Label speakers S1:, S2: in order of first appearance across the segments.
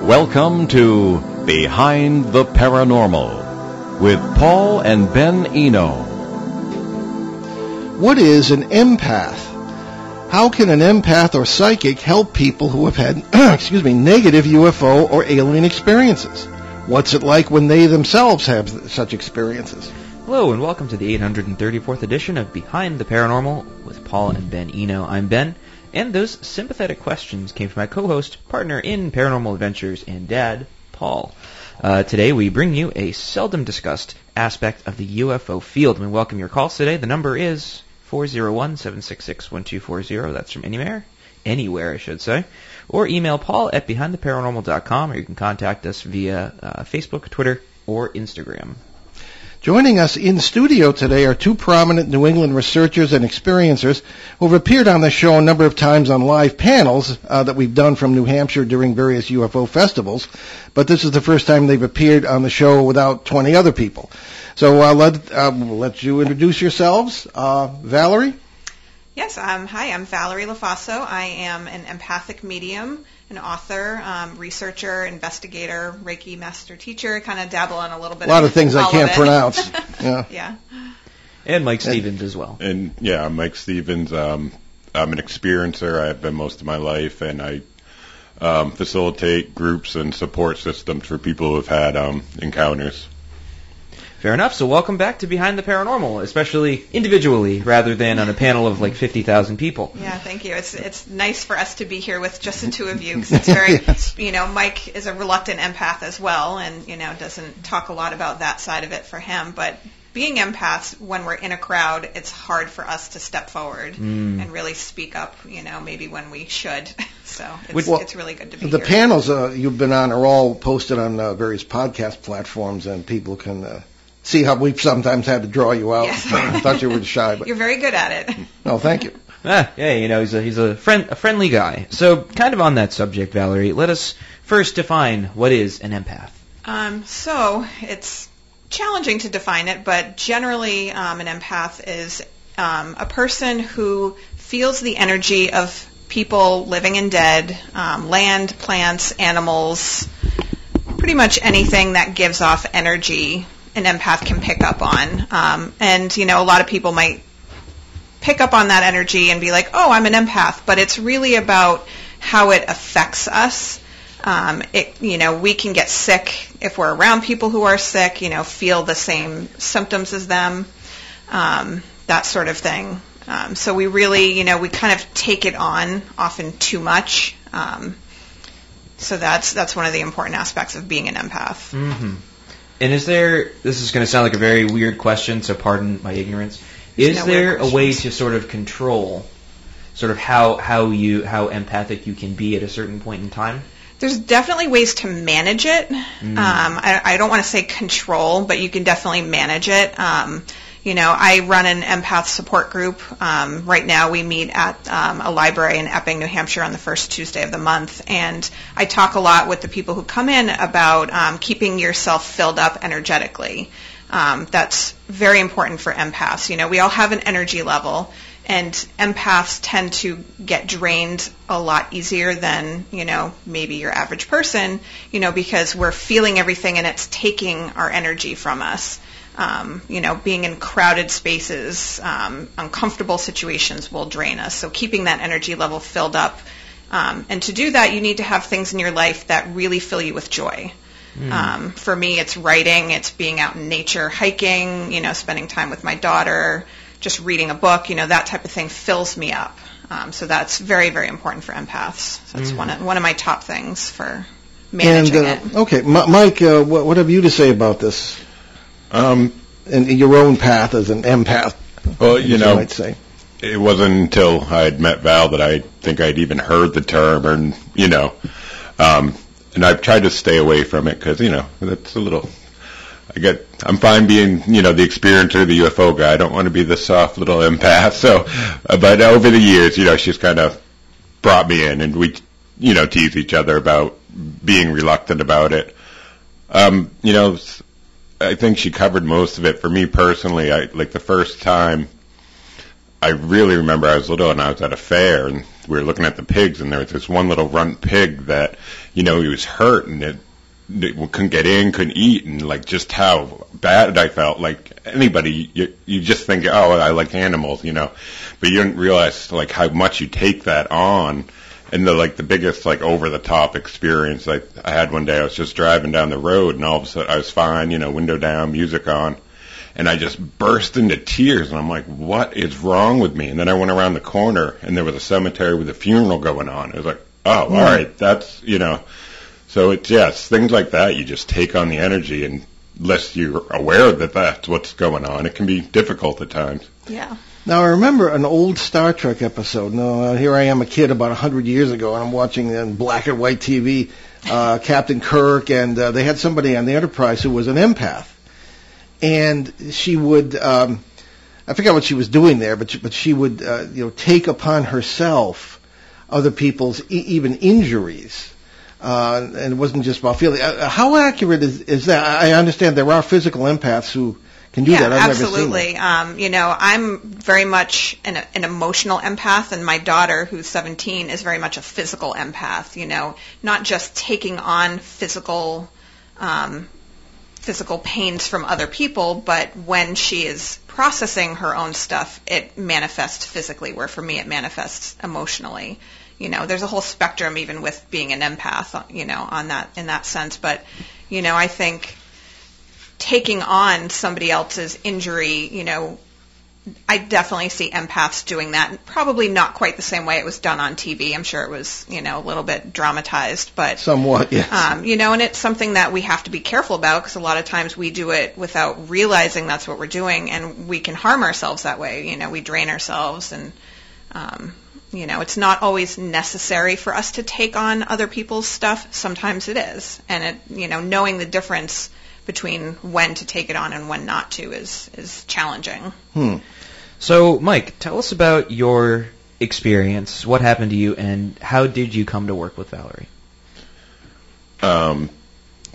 S1: Welcome to Behind the Paranormal with Paul and Ben Eno.
S2: What is an empath? How can an empath or psychic help people who have had negative UFO or alien experiences? What's it like when they themselves have such experiences?
S3: Hello and welcome to the 834th edition of Behind the Paranormal with Paul and Ben Eno. I'm Ben, and those sympathetic questions came from my co-host, partner in Paranormal Adventures, and dad, Paul. Today we bring you a seldom discussed aspect of the UFO field. And we welcome your calls today. The number is 401-766-1240. That's from anywhere, I should say. Or email Paul at behindtheparanormal.com, or you can contact us via Facebook, Twitter, or Instagram.
S2: Joining us in studio today are two prominent New England researchers and experiencers who have appeared on the show a number of times on live panels that we've done from New Hampshire during various UFO festivals, but this is the first time they've appeared on the show without 20 other people. So we'll let you introduce yourselves. Valerie?
S4: Yes, hi, I'm Valerie Lofaso. I am an empathic medium, an author, researcher, investigator, Reiki master teacher, kind of dabble in a little bit.
S2: A lot of things I can't pronounce.
S4: Yeah.
S3: And Mike Stevens as well.
S5: And yeah, I'm Mike Stevens. I'm an experiencer. I have been most of my life, and I facilitate groups and support systems for people who have had encounters.
S3: Fair enough. So welcome back to Behind the Paranormal, especially individually rather than on a panel of like 50,000 people.
S4: Yeah, thank you. It's nice for us to be here with just the two of you because it's very,
S2: Yes.
S4: Mike is a reluctant empath as well and, doesn't talk a lot about that side of it for him. But being empaths, when we're in a crowd, it's hard for us to step forward and really speak up, maybe when we should. So it's really good to be here.
S2: The panels you've been on are all posted on various podcast platforms, and people can see how we've sometimes had to draw you out.
S4: Yes.
S2: I thought you were shy, but
S4: You're very good at it.
S2: no, thank you.
S3: Yeah, he's a friendly guy. So, kind of on that subject, Valerie, let us first define what is an empath.
S4: So it's challenging to define it, but generally, an empath is a person who feels the energy of people living and dead, land, plants, animals, pretty much anything that gives off energy. An empath can pick up on. And, a lot of people might pick up on that energy and be like, oh, I'm an empath. But it's really about how it affects us. We can get sick if we're around people who are sick, feel the same symptoms as them, that sort of thing. So we really, we kind of take it on often too much. So that's one of the important aspects of being an empath.
S3: Mm-hmm. And this is going to sound like a very weird question, so pardon my ignorance. Is there a way to sort of control sort of how empathic you can be at a certain point in time?
S4: There's definitely ways to manage it. I don't want to say control, but you can definitely manage it. I run an empath support group. Right now we meet at a library in Epping, New Hampshire on the first Tuesday of the month. And I talk a lot with the people who come in about keeping yourself filled up energetically. That's very important for empaths. We all have an energy level, and empaths tend to get drained a lot easier than, maybe your average person, because we're feeling everything and it's taking our energy from us. Being in crowded spaces, uncomfortable situations will drain us. So keeping that energy level filled up. And to do that, you need to have things in your life that really fill you with joy. For me, it's writing, it's being out in nature, hiking, spending time with my daughter, just reading a book, that type of thing fills me up. So that's very, very important for empaths. So that's one of my top things for managing it.
S2: Okay, Mike, what have you to say about this? And your own path as an empath.
S5: Well,
S2: you might say.
S5: It wasn't until I had met Val that I think I'd even heard the term, and and I've tried to stay away from it because that's a little. I'm fine being the experiencer, the UFO guy. I don't want to be the soft little empath. So, but over the years, she's kind of brought me in, and we tease each other about being reluctant about it. I think she covered most of it. For me personally, the first time I really remember I was little and I was at a fair and we were looking at the pigs, and there was this one little runt pig that, he was hurt and it couldn't get in, couldn't eat, and like just how bad I felt. Like anybody, you just think, oh, I like animals, but you didn't realize like how much you take that on. And the biggest over the top experience I had one day, I was just driving down the road and all of a sudden I was fine, window down, music on, and I just burst into tears and I'm like, what is wrong with me? And then I went around the corner and there was a cemetery with a funeral going on. I was like, oh, all right, that's, so it's things like that. You just take on the energy, and unless you're aware that that's what's going on, it can be difficult at times.
S4: Yeah.
S2: Now, I remember an old Star Trek episode. Now, here I am, a kid about 100 years ago, and I'm watching on black and white TV Captain Kirk, and they had somebody on the Enterprise who was an empath. And she would, I forgot what she was doing there, but she would, take upon herself other people's even injuries. And it wasn't just about feeling. How accurate is that? I understand there are physical empaths who can do that. I've
S4: absolutely.
S2: Never seen that.
S4: I'm very much an emotional empath, and my daughter, who's 17, is very much a physical empath. Not just taking on physical pains from other people, but when she is processing her own stuff, it manifests physically, where for me it manifests emotionally. There's a whole spectrum even with being an empath, on that, in that sense. But, I think taking on somebody else's injury, I definitely see empaths doing that. Probably not quite the same way it was done on TV. I'm sure it was, a little bit dramatized, but
S2: somewhat, yes.
S4: And it's something that we have to be careful about, because a lot of times we do it without realizing that's what we're doing, and we can harm ourselves that way. We drain ourselves, and it's not always necessary for us to take on other people's stuff. Sometimes it is, and knowing the difference between when to take it on and when not to is challenging.
S3: So, Mike, tell us about your experience. What happened to you, and how did you come to work with Valerie?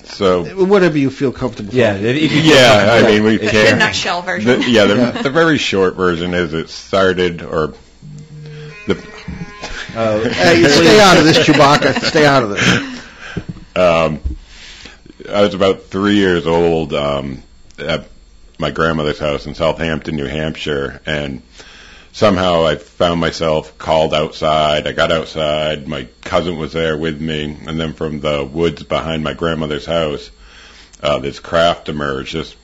S5: So
S2: whatever you feel comfortable.
S5: Yeah, I mean, we can.
S4: The nutshell version.
S5: The very short version is it started, or
S2: hey, stay out of this, Chewbacca. Stay out of this.
S5: I was about 3 years old at my grandmother's house in Southampton, New Hampshire, and somehow I found myself called outside. I got outside. My cousin was there with me, and then from the woods behind my grandmother's house, this craft emerged, just,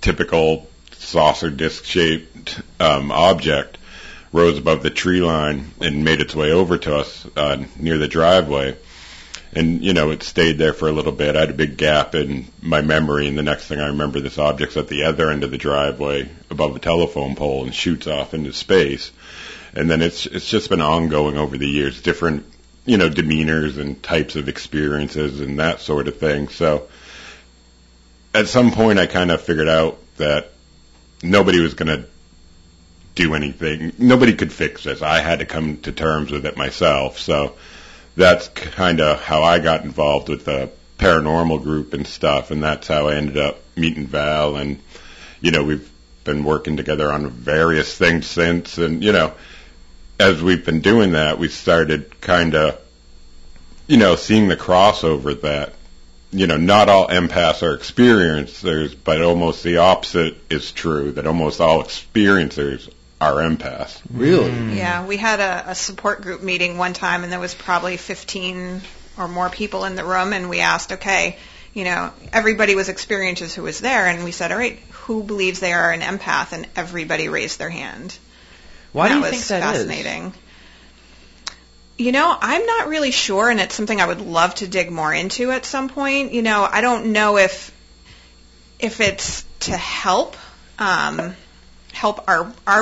S5: typical saucer disc-shaped object, rose above the tree line and made its way over to us near the driveway. And, it stayed there for a little bit. I had a big gap in my memory, and the next thing I remember, this object's at the other end of the driveway above a telephone pole and shoots off into space. And then it's just been ongoing over the years, different, demeanors and types of experiences and that sort of thing. So at some point I kind of figured out that nobody was going to do anything. Nobody could fix this. I had to come to terms with it myself. So that's kind of how I got involved with the paranormal group and stuff, and that's how I ended up meeting Val, and, we've been working together on various things since, and, as we've been doing that, we started kind of, seeing the crossover that, not all empaths are experiencers, but almost the opposite is true, that almost all experiencers are empaths.
S2: Really?
S4: Yeah, we had a support group meeting one time, and there was probably 15 or more people in the room, and we asked, okay, everybody was experiencers who was there, and we said, all right, who believes they are an empath? And everybody raised their hand.
S3: Why do you think that
S4: fascinating. I'm not really sure, and it's something I would love to dig more into at some point. I don't know if it's to help our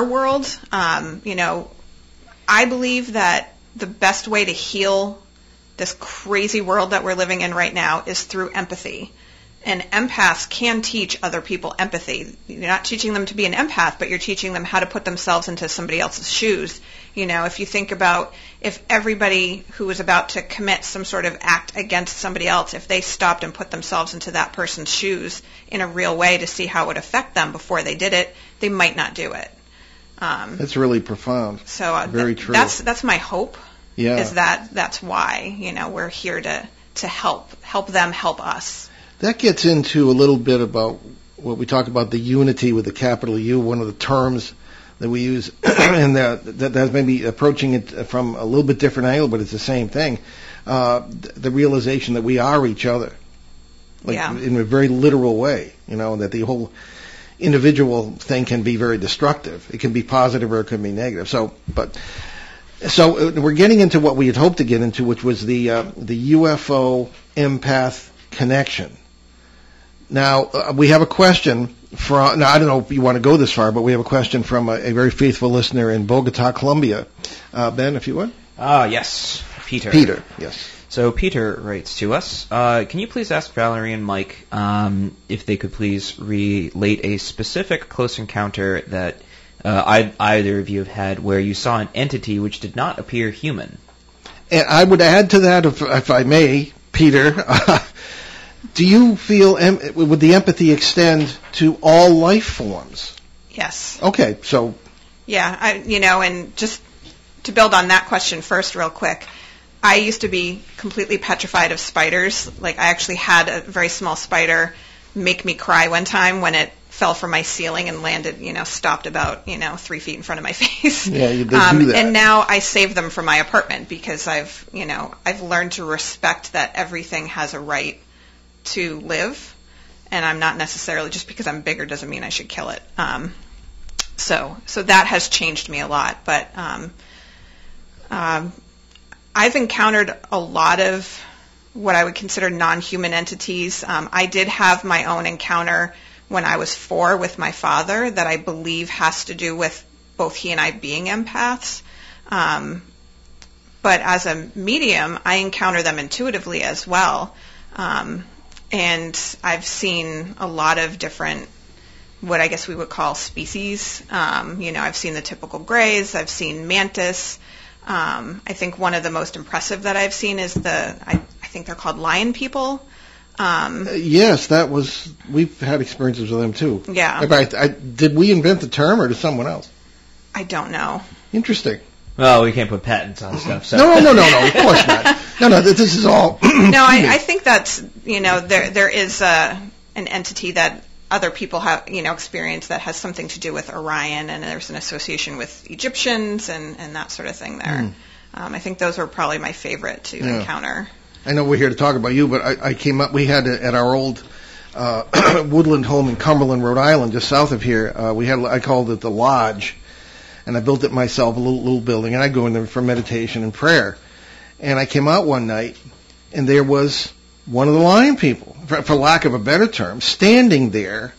S4: world. I believe that the best way to heal this crazy world that we're living in right now is through empathy. And empaths can teach other people empathy. You're not teaching them to be an empath, but you're teaching them how to put themselves into somebody else's shoes. If you think about if everybody who was about to commit some sort of act against somebody else, if they stopped and put themselves into that person's shoes in a real way to see how it would affect them before they did it, they might not do it.
S2: That's really profound.
S4: So
S2: very true.
S4: That's my hope.
S2: Yeah.
S4: Is that's why we're here to help them help us.
S2: That gets into a little bit about what we talk about, the unity with the capital U, one of the terms that we use, and that may be approaching it from a little bit different angle, but it's the same thing. The realization that we are each other, in a very literal way, that the whole individual thing can be very destructive. It can be positive or it can be negative. So we're getting into what we had hoped to get into, which was the UFO empath connection. Now, we have a question from, I don't know if you want to go this far, but we have a question from a very faithful listener in Bogota, Colombia. Ben, if you would.
S3: Yes, Peter.
S2: Peter, yes.
S3: So Peter writes to us, can you please ask Valerie and Mike if they could please relate a specific close encounter that either of you have had where you saw an entity which did not appear human?
S2: And I would add to that, if I may, Peter, do you feel, would the empathy extend to all life forms?
S4: Yes.
S2: Okay, so.
S4: Yeah, and just to build on that question first real quick, I used to be completely petrified of spiders. Like, I actually had a very small spider make me cry one time when it fell from my ceiling and landed, stopped about, 3 feet in front of my face.
S2: Yeah, you did do that.
S4: And now I save them for my apartment because I've learned to respect that everything has a right to live, and I'm not necessarily, just because I'm bigger doesn't mean I should kill it. So that has changed me a lot, but I've encountered a lot of what I would consider non-human entities. I did have my own encounter when I was 4 with my father that I believe has to do with both he and I being empaths. But as a medium, I encounter them intuitively as well. And I've seen a lot of different, what I guess we would call species. I've seen the typical grays. I've seen mantis. I think one of the most impressive that I've seen is I think they're called lion people.
S2: Yes, we've had experiences with them too.
S4: Yeah.
S2: Did we invent the term or did someone else?
S4: I don't know.
S2: Interesting.
S3: Well, we can't put patents on stuff. So.
S2: No, of course not. No, this is all.
S4: No, I think that's, there is an entity that other people have, experienced that has something to do with Orion, and there's an association with Egyptians and that sort of thing there. I think those are probably my favorite to encounter.
S2: I know we're here to talk about you, but I came up, we had at our old woodland home in Cumberland, Rhode Island, just south of here, I called it the Lodge. And I built it myself, a little building, and I go in there for meditation and prayer. And I came out one night, and there was one of the lion people, for lack of a better term, standing there,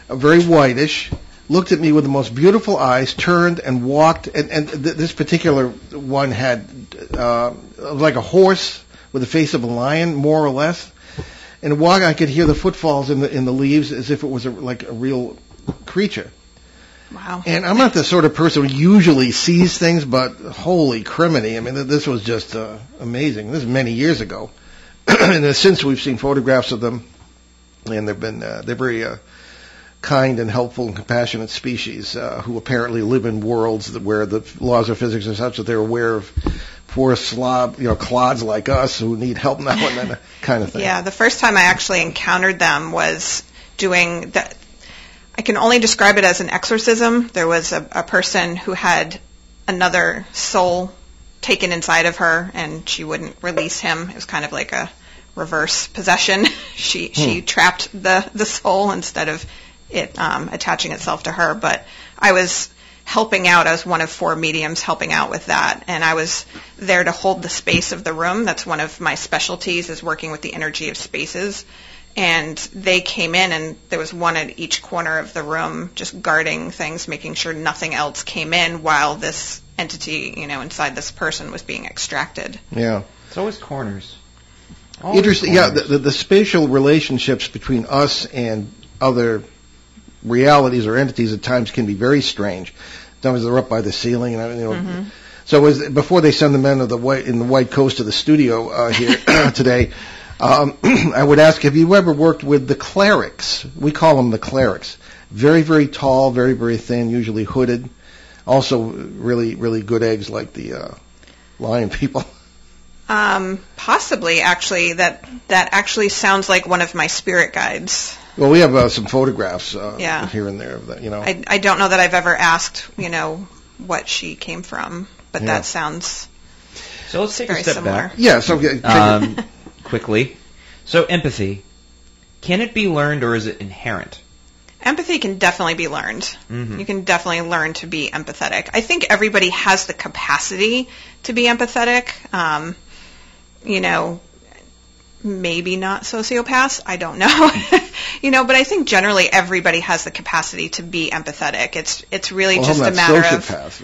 S2: very whitish, looked at me with the most beautiful eyes, turned and walked. And this particular one had like a horse with the face of a lion, more or less. And walk, I could hear the footfalls in the leaves as if it was like a real creature.
S4: Wow. And
S2: I'm not the sort of person who usually sees things, but holy criminy. I mean, this was just amazing. This is many years ago. And since we've seen photographs of them, and they're very kind and helpful and compassionate species who apparently live in worlds where the laws of physics are such that they're aware of poor clods like us who need help now and then, kind of thing.
S4: Yeah, the first time I actually encountered them was doing that. I can only describe it as an exorcism. There was a person who had another soul taken inside of her, and she wouldn't release him. It was kind of like a reverse possession. She trapped the soul instead of it attaching itself to her. But I was helping out. I was one of 4 mediums helping out with that, and I was there to hold the space of the room. That's one of my specialties, is working with the energy of spaces. And they came in, and there was one at each corner of the room just guarding things, making sure nothing else came in while this entity, inside this person was being extracted.
S2: Yeah.
S3: It's always corners.
S2: Interesting. Corners. Yeah, the spatial relationships between us and other realities or entities at times can be very strange. Sometimes they're up by the ceiling, and
S4: Mm-hmm.
S2: So before they send the men in the white coast to the studio here today. I would ask, have you ever worked with the clerics? We call them the clerics. Very, very tall, very, very thin, usually hooded. also really, really good eggs like the lion people?
S4: Possibly, actually. That actually sounds like one of my spirit guides.
S2: Well, we have some photographs
S4: Yeah.
S2: here and there of that,
S4: I don't know that I've ever asked, what she came from, but
S2: Yeah.
S4: that sounds
S3: So let's take a
S4: very
S3: step
S4: similar.
S3: back
S2: Yes, okay.
S3: quickly. So empathy, can it be learned or is it inherent?
S4: Empathy can definitely be learned.
S3: Mhm.
S4: You can definitely learn to be empathetic. I think everybody has the capacity to be empathetic. Maybe not sociopaths. I don't know. But I think generally everybody has the capacity to be empathetic. It's really just a matter of.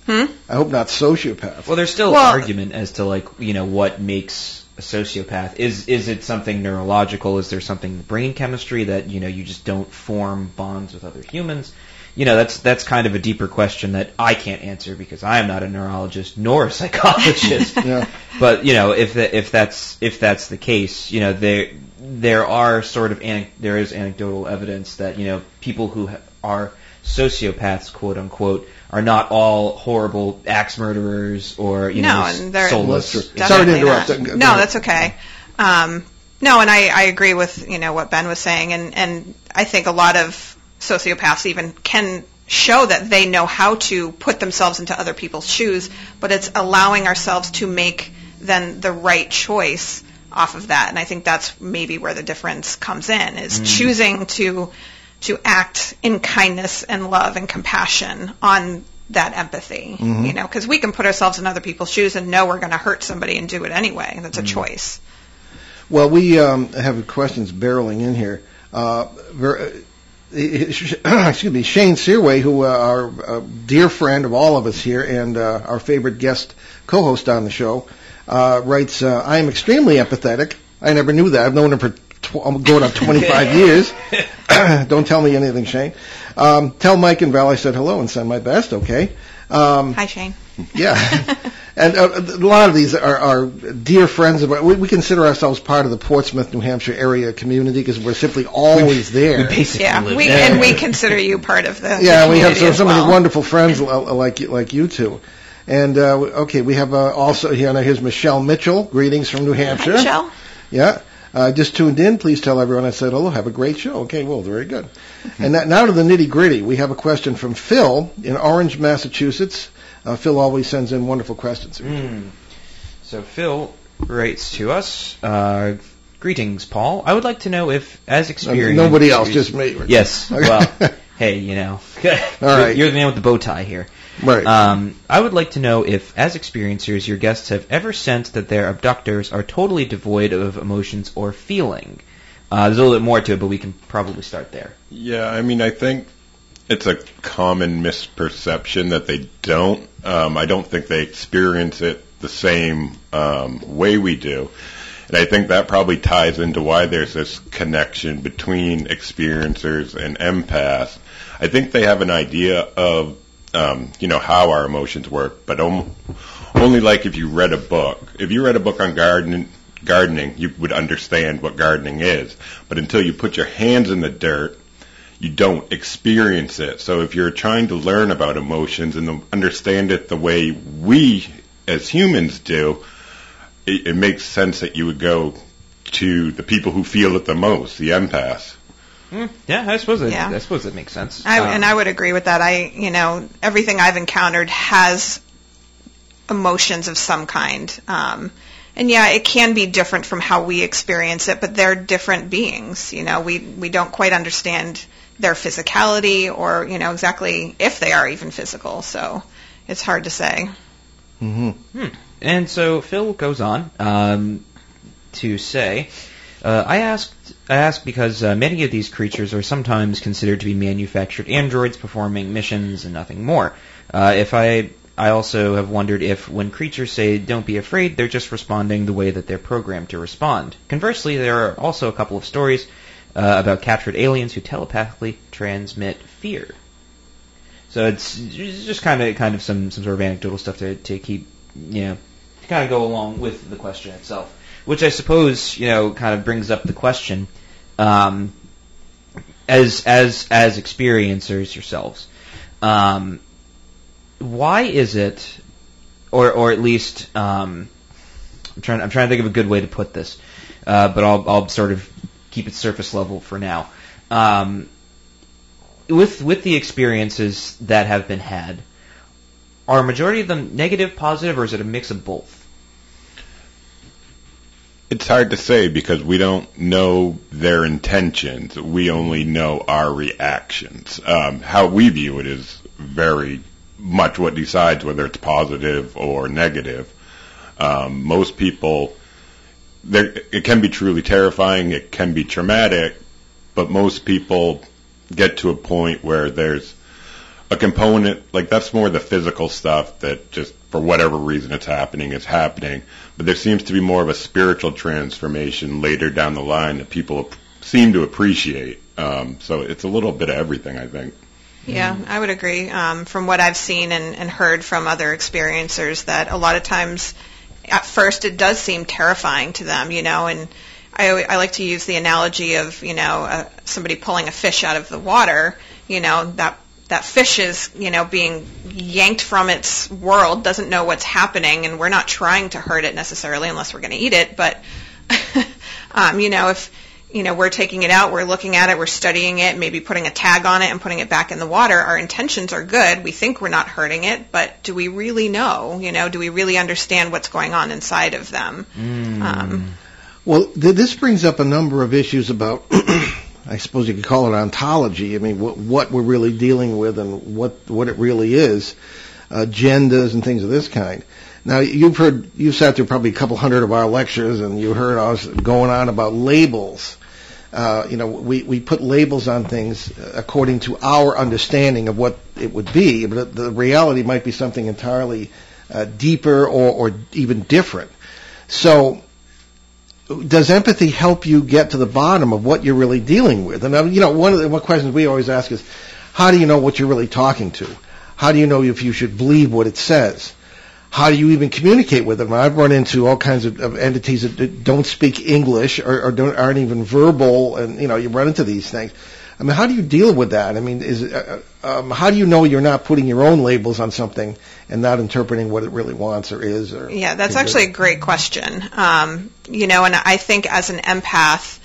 S2: I hope not sociopaths.
S3: Well, there's still argument as to what makes a sociopath. Is it something neurological? Is there something in the brain chemistry that you just don't form bonds with other humans? That's kind of a deeper question that I can't answer because I am not a neurologist nor a psychologist.
S2: Yeah.
S3: But if that's the case, there are there is anecdotal evidence that people who are sociopaths, quote unquote, are not all horrible axe murderers or
S4: and they're
S3: soulless.
S2: Sorry to interrupt.
S4: No, that's okay. No, and I agree with what Ben was saying, and I think a lot of sociopaths even can show that they know how to put themselves into other people's shoes, but it's allowing ourselves to make then the right choice off of that. And I think that's maybe where the difference comes in, is choosing to act in kindness and love and compassion on that empathy, because we can put ourselves in other people's shoes and know we're going to hurt somebody and do it anyway. That's a choice.
S2: Well, we have questions barreling in here. Excuse me, Shane Searway, who our dear friend of all of us here and our favorite guest co-host on the show, writes, I am extremely empathetic. I never knew that. I've known him for going on 25 years. Don't tell me anything, Shane. Tell Mike and Val I said hello and send my best, okay?
S4: Hi, Shane.
S2: Yeah. And a lot of these are dear friends of ours. We consider ourselves part of the Portsmouth, New Hampshire area community because we're simply always there.
S3: We basically live there.
S4: And we consider you part of the
S2: we have so many
S4: well.
S2: wonderful friends like you two. And okay, we have also here's Michelle Mitchell. Greetings from New Hampshire.
S4: Hi, Michelle.
S2: Yeah. Just tuned in. Please tell everyone I said hello. Have a great show. Okay, well, very good. And now to the nitty-gritty. We have a question from Phil in Orange, Massachusetts. Phil always sends in wonderful questions.
S3: So Phil writes to us, greetings, Paul. I would like to know if, as experienced...
S2: Nobody else, just me.
S3: Yes. Well, hey,
S2: All right.
S3: You're the man with the bow tie here.
S2: Right.
S3: I would like to know if, as experiencers, your guests have ever sensed that their abductors are totally devoid of emotions or feeling. There's a little bit more to it, but we can probably start there.
S5: Yeah, I think it's a common misperception that they don't. I don't think they experience it the same way we do. And I think that probably ties into why there's this connection between experiencers and empaths. I think they have an idea of how our emotions work, but only like if you read a book. If you read a book on gardening, you would understand what gardening is. But until you put your hands in the dirt, you don't experience it. So if you're trying to learn about emotions and understand it the way we as humans do, it makes sense that you would go to the people who feel it the most, the empaths.
S3: Yeah, I suppose it makes sense.
S4: And I would agree with that. Everything I've encountered has emotions of some kind. And yeah, it can be different from how we experience it, but they're different beings. We don't quite understand their physicality or, exactly if they are even physical. So it's hard to say.
S2: Mm-hmm.
S3: And so Phil goes on to say, I ask because many of these creatures are sometimes considered to be manufactured androids performing missions and nothing more. I also have wondered if when creatures say don't be afraid, they're just responding the way that they're programmed to respond. Conversely, there are also a couple of stories about captured aliens who telepathically transmit fear. So it's just kind of some sort of anecdotal stuff to keep, to kind of go along with the question itself. Which I suppose, kind of brings up the question, as experiencers yourselves, why is it, or at least, I'm trying to think of a good way to put this, but I'll sort of keep it surface level for now. With the experiences that have been had, are a majority of them negative, positive, or is it a mix of both?
S5: It's hard to say because we don't know their intentions. We only know our reactions. How we view it is very much what decides whether it's positive or negative. Most people, it can be truly terrifying, it can be traumatic, but most people get to a point where there's a component, like that's more the physical stuff that just for whatever reason it's happening, but there seems to be more of a spiritual transformation later down the line that people seem to appreciate. So it's a little bit of everything, I think.
S4: Yeah, I would agree. From what I've seen and heard from other experiencers, that a lot of times at first it does seem terrifying to them, and I like to use the analogy of, somebody pulling a fish out of the water, that fish is, being yanked from its world, doesn't know what's happening, and we're not trying to hurt it necessarily unless we're going to eat it. But, if, we're taking it out, we're looking at it, we're studying it, maybe putting a tag on it and putting it back in the water, our intentions are good. We think we're not hurting it, but do we really know? Do we really understand what's going on inside of them?
S2: Well, this brings up a number of issues about I suppose you could call it ontology. I mean, what we're really dealing with and what it really is, agendas and things of this kind. Now, you've sat through probably a couple hundred of our lectures, and you heard us going on about labels. We put labels on things according to our understanding of what it would be, but the reality might be something entirely deeper or even different. So, does empathy help you get to the bottom of what you're really dealing with? And one of the questions we always ask is, how do you know what you're really talking to? How do you know if you should believe what it says? How do you even communicate with them? I've run into all kinds of entities that don't speak English or aren't even verbal, and you run into these things. I mean, how do you deal with that? I mean, how do you know you're not putting your own labels on something and not interpreting what it really wants or is?
S4: Yeah, that's actually a great question. And I think as an empath,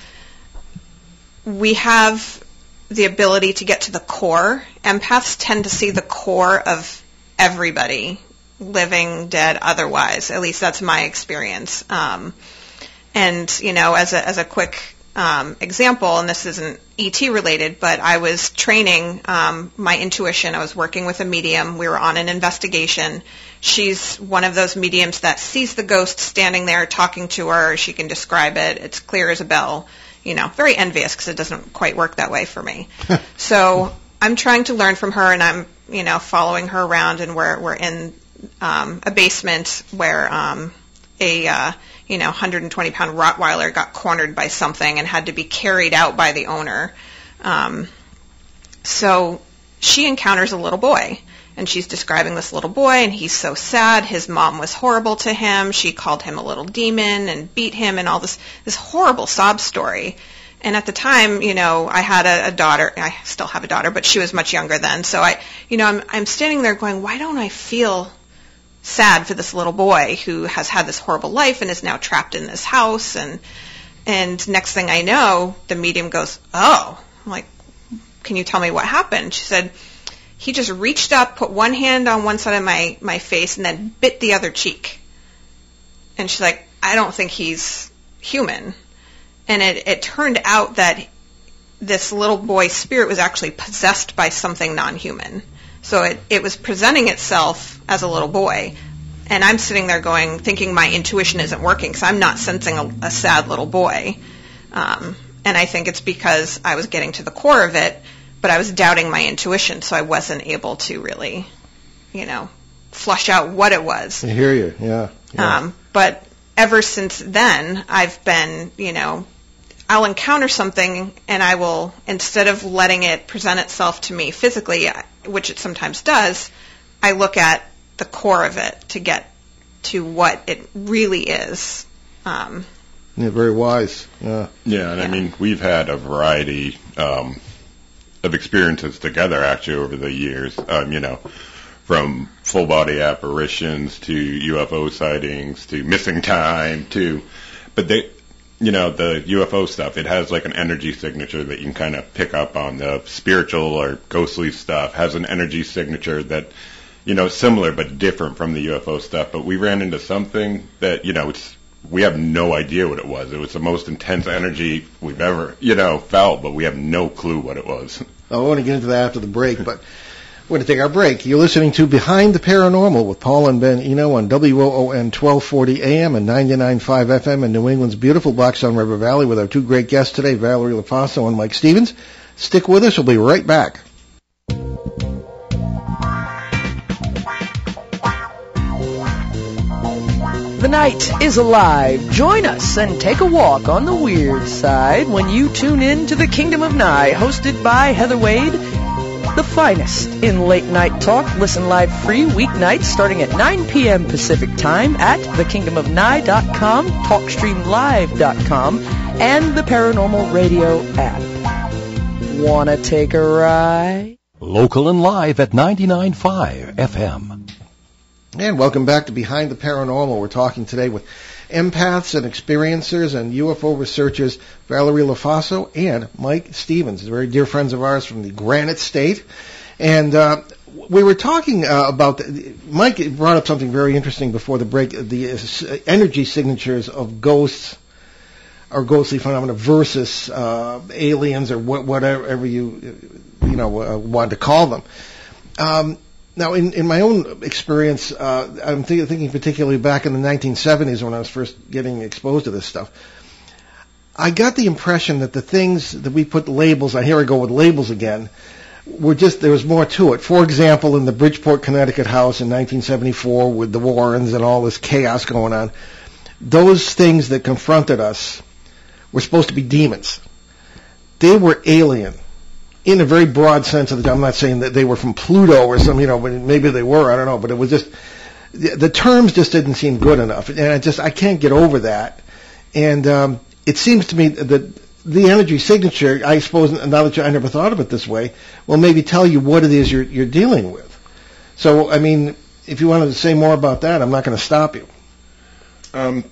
S4: we have the ability to get to the core. Empaths tend to see the core of everybody, living, dead, otherwise. At least that's my experience. And as a quick example, and this isn't ET related, but I was training my intuition. I was working with a medium. We were on an investigation. She's one of those mediums that sees the ghost standing there talking to her. She can describe it. It's clear as a bell. Very envious because it doesn't quite work that way for me. So I'm trying to learn from her, and I'm following her around, and we're in a basement where a 120-pound Rottweiler got cornered by something and had to be carried out by the owner. So she encounters a little boy, and she's describing this little boy, and he's so sad. His mom was horrible to him. She called him a little demon and beat him, and all this horrible sob story. And at the time, I had a daughter. I still have a daughter, but she was much younger then. So I'm standing there going, why don't I feel sad for this little boy who has had this horrible life and is now trapped in this house? And next thing I know, the medium goes, oh. I'm like, can you tell me what happened? She said, he just reached up, put one hand on one side of my face, and then bit the other cheek. And she's like, I don't think he's human. And it turned out that this little boy's spirit was actually possessed by something non-human. So it was presenting itself as a little boy. And I'm sitting there thinking my intuition isn't working because I'm not sensing a sad little boy. And I think it's because I was getting to the core of it, but I was doubting my intuition, so I wasn't able to really, flush out what it was.
S2: I hear you, yeah.
S4: But ever since then, I've been, I'll encounter something and I will, instead of letting it present itself to me physically, which it sometimes does, I look at the core of it to get to what it really is.
S2: Yeah, very wise. Yeah.
S5: Yeah, and I mean, we've had a variety of experiences together, actually, over the years. from full body apparitions to UFO sightings to missing time but the UFO stuff, it has like an energy signature that you can kind of pick up on. The spiritual or ghostly stuff has an energy signature that, similar but different from the UFO stuff. But we ran into something that, we have no idea what it was. It was the most intense energy we've ever, felt, but we have no clue what it was.
S2: I want to get into that after the break, but we're going to take our break. You're listening to Behind the Paranormal with Paul and Ben Eno on WOON 1240 AM and 99.5 FM in New England's beautiful Blackstone River Valley with our two great guests today, Valerie Lofaso and Mike Stevens. Stick with us. We'll be right back.
S6: The night is alive. Join us and take a walk on the weird side when you tune in to The Kingdom of Nye, hosted by Heather Wade, the finest in late night talk. Listen live free weeknights starting at 9 p.m. Pacific time at thekingdomofnye.com, talkstreamlive.com, and the Paranormal Radio app. Wanna take a ride?
S1: Local and live at 99.5 FM.
S2: And welcome back to Behind the Paranormal. We're talking today with empaths and experiencers and UFO researchers Valerie Lofaso and Mike Stevens, very dear friends of ours from the Granite State. And we were talking about, Mike brought up something very interesting before the break, the energy signatures of ghosts or ghostly phenomena versus aliens or whatever you want to call them. Now, in my own experience, I'm thinking particularly back in the 1970s when I was first getting exposed to this stuff, I got the impression that the things that we put labels, here I go with labels again, there was more to it. For example, in the Bridgeport, Connecticut house in 1974 with the Warrens and all this chaos going on, those things that confronted us were supposed to be demons. They were alien. In a very broad sense of the term. I'm not saying that they were from Pluto or some, but maybe they were, I don't know, but it was just, the terms just didn't seem good enough, and I can't get over that, and it seems to me that the energy signature, I suppose, now that I never thought of it this way, will maybe tell you what it is you're dealing with. So, if you wanted to say more about that, I'm not going to stop you.
S5: Again,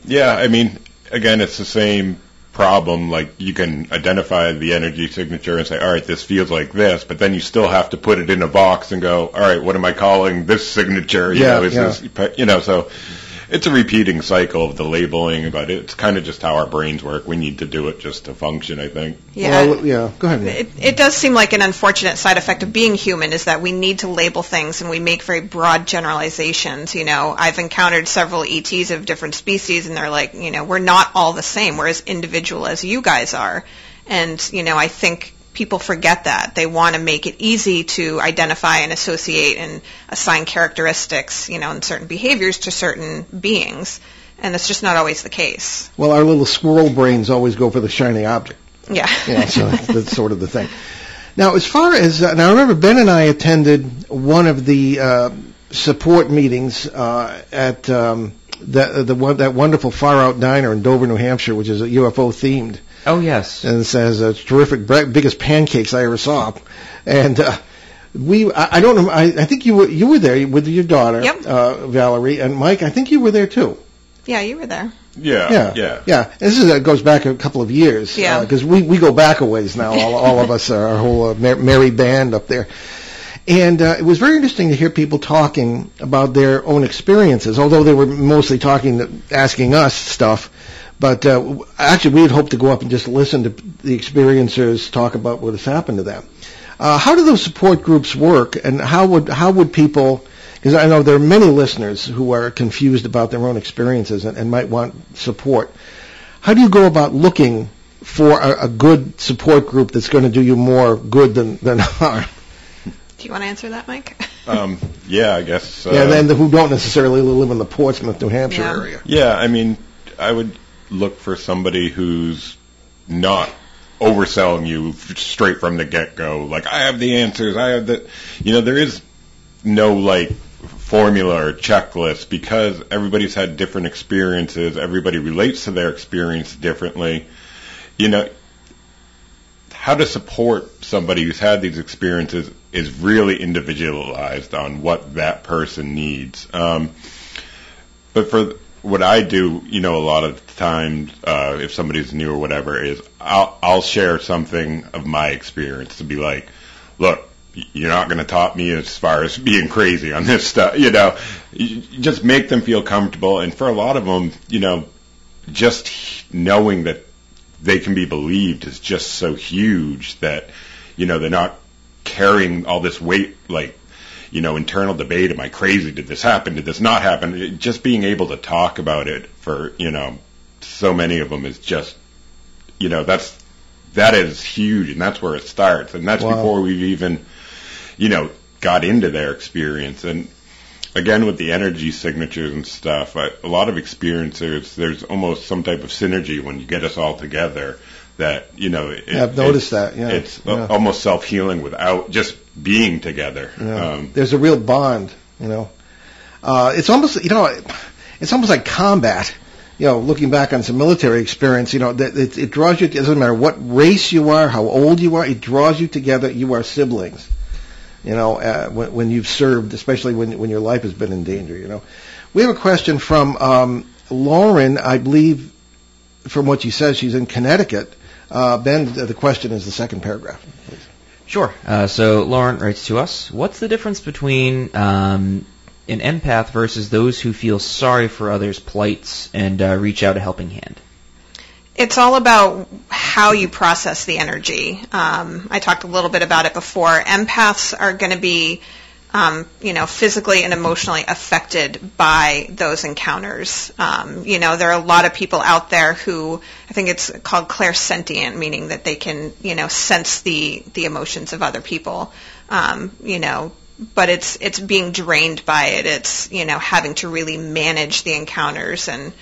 S5: it's the same problem. Like, you can identify the energy signature and say, all right, this feels like this, but then you still have to put it in a box and go, all right, what am I calling this signature? So it's a repeating cycle of the labeling, but it's kind of just how our brains work. We need to do it just to function, I think.
S4: Yeah.
S2: Well, go ahead.
S4: It does seem like an unfortunate side effect of being human is that we need to label things and we make very broad generalizations. I've encountered several ETs of different species and they're like, we're not all the same. We're as individual as you guys are. And, I think people forget that. They want to make it easy to identify and associate and assign characteristics, and certain behaviors to certain beings. And that's just not always the case.
S2: Well, our little squirrel brains always go for the shiny object.
S4: Yeah.
S2: So that's sort of the thing. Now, as far as, I remember Ben and I attended one of the support meetings at that wonderful Far Out Diner in Dover, New Hampshire, which is a UFO themed.
S3: Oh, yes.
S2: And it says terrific, biggest pancakes I ever saw. And I don't know, I think you were there with your daughter,
S4: yep.
S2: Valerie, and Mike, I think you were there too.
S4: Yeah, you were there.
S5: Yeah.
S2: And this goes back a couple of years.
S4: Yeah.
S2: Because we go back a ways now, all of us, our whole merry band up there. And it was very interesting to hear people talking about their own experiences, although they were mostly asking us stuff. But actually, we had hoped to go up and just listen to the experiencers talk about what has happened to them. How do those support groups work, and how would people? Because I know there are many listeners who are confused about their own experiences and might want support. How do you go about looking for a good support group that's going to do you more good than harm?
S4: Do you want to answer that, Mike?
S5: Yeah, I guess.
S2: And then who don't necessarily live in the Portsmouth, New Hampshire area.
S5: Yeah, I would look for somebody who's not overselling you straight from the get-go. Like, I have the answers. I have the, there is no formula or checklist because everybody's had different experiences. Everybody relates to their experience differently. How to support somebody who's had these experiences is really individualized on what that person needs. But for what I do, a lot of times, if somebody's new or whatever, is I'll share something of my experience to be like, look, you're not going to top me as far as being crazy on this stuff, You just make them feel comfortable. And for a lot of them, just knowing that they can be believed is just so huge that, they're not carrying all this weight, like, internal debate. Am I crazy? Did this happen? Did this not happen? Just being able to talk about it for, so many of them is just, that is huge, and that's where it starts. And that's before we've even, got into their experience. And again, with the energy signatures and stuff, a lot of experiencers, there's almost some type of synergy when you get us all together that,
S2: I've noticed that, yeah.
S5: It's almost self-healing without just being together.
S2: Yeah. There's a real bond, It's almost, it's almost like combat. Looking back on some military experience, that it draws you. It doesn't matter what race you are, how old you are. It draws you together. You are siblings. When you've served, especially when your life has been in danger. We have a question from Lauren. I believe, from what she says, she's in Connecticut. Ben, the question is the second paragraph, please.
S3: Sure. So Lauren writes to us, what's the difference between an empath versus those who feel sorry for others' plights and reach out a helping hand?
S4: It's all about how you process the energy. I talked a little bit about it before. Empaths are going to be, physically and emotionally affected by those encounters. There are a lot of people out there who, I think it's called clairsentient, meaning that they can, sense the emotions of other people. But it's being drained by it. It's, having to really manage the encounters and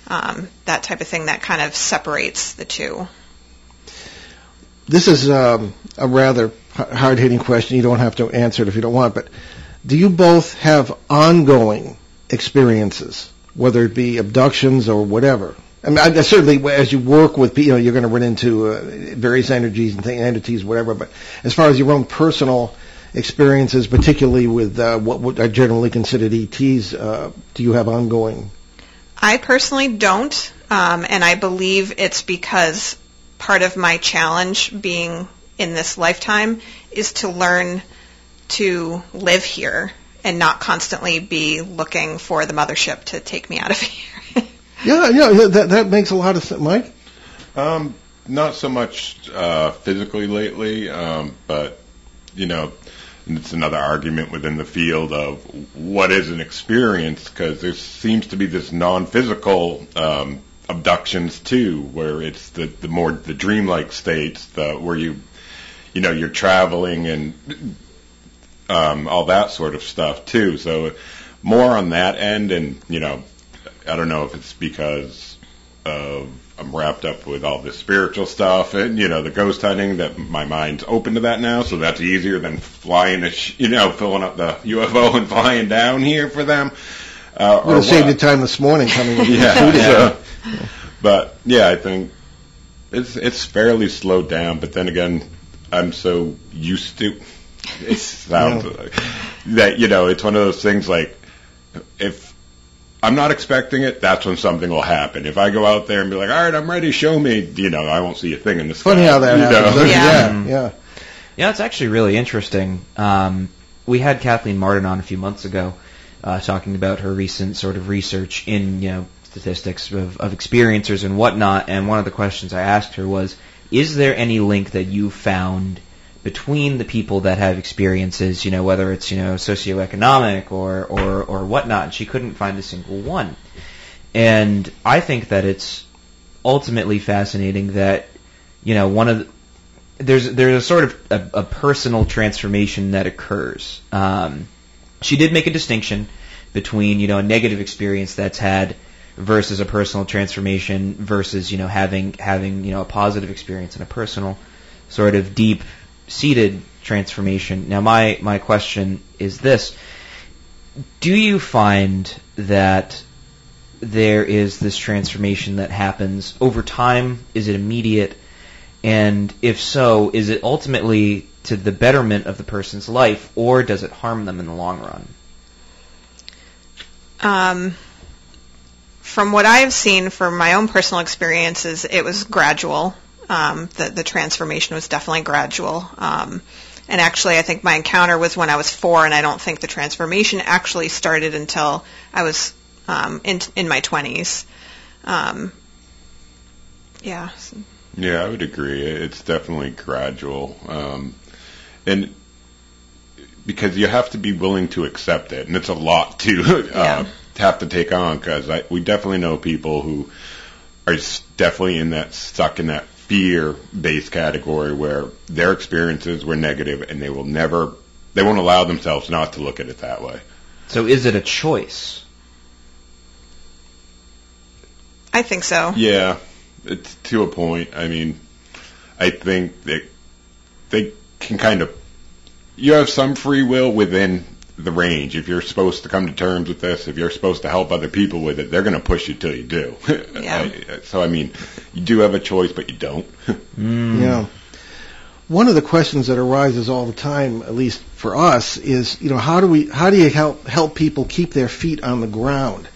S4: that type of thing that kind of separates the two.
S2: This is a rather hard-hitting question. You don't have to answer it if you don't want, but do you both have ongoing experiences, whether it be abductions or whatever? I mean, certainly as you work with people, you're going to run into various energies and entities, whatever, but as far as your own personal experiences, particularly with what are generally considered ETs, do you have ongoing?
S4: I personally don't, and I believe it's because part of my challenge being in this lifetime is to learn to live here and not constantly be looking for the mothership to take me out of here.
S2: Yeah, that makes a lot of sense. Mike?
S5: Not so much physically lately, but, it's another argument within the field of what is an experience, because there seems to be this non-physical abductions too, where it's the more the dreamlike states, where you're traveling and all that sort of stuff too. So more on that end, and I don't know if it's because I'm wrapped up with all this spiritual stuff and, the ghost hunting, that my mind's open to that now, so that's easier than flying, filling up the UFO and flying down here for them.
S2: Or saved your time this morning coming with
S5: yeah. But, yeah, I think it's fairly slowed down, but then again, I'm so used to it sounds that, it's one of those things like, if I'm not expecting it, that's when something will happen. If I go out there and be like, all right, I'm ready, show me, I won't see a thing in the sky.
S2: Funny how that happens.
S3: Yeah, it's actually really interesting. We had Kathleen Martin on a few months ago talking about her recent sort of research in, statistics of experiencers and whatnot, and one of the questions I asked her was, is there any link that you found between the people that have experiences, whether it's, socioeconomic or whatnot, and she couldn't find a single one. And I think that it's ultimately fascinating that, there's a sort of a personal transformation that occurs. She did make a distinction between, a negative experience that's had versus a personal transformation versus, having a positive experience and a personal sort of deep-seated transformation. Now, my question is this. Do you find that there is this transformation that happens over time? Is it immediate? And if so, is it ultimately to the betterment of the person's life, or does it harm them in the long run?
S4: From what I've seen from my own personal experiences, it was gradual. The transformation was definitely gradual. And actually, I think my encounter was when I was 4, and I don't think the transformation actually started until I was in my 20s. Yeah.
S5: Yeah, I would agree. It's definitely gradual. And because you have to be willing to accept it, and it's a lot to have to take on, because we definitely know people who are definitely stuck in that fear-based category where their experiences were negative, and they won't allow themselves not to look at it that way.
S3: So is it a choice?
S4: I think so.
S5: Yeah, it's to a point. I mean, I think that they can kind of, you have some free will within the range. If you're supposed to come to terms with this, if you're supposed to help other people with it, they're going to push you till you do.
S4: Yeah.
S5: So, I mean, you do have a choice, but you don't.
S2: Yeah. One of the questions that arises all the time, at least for us, is, how do you help people keep their feet on the ground?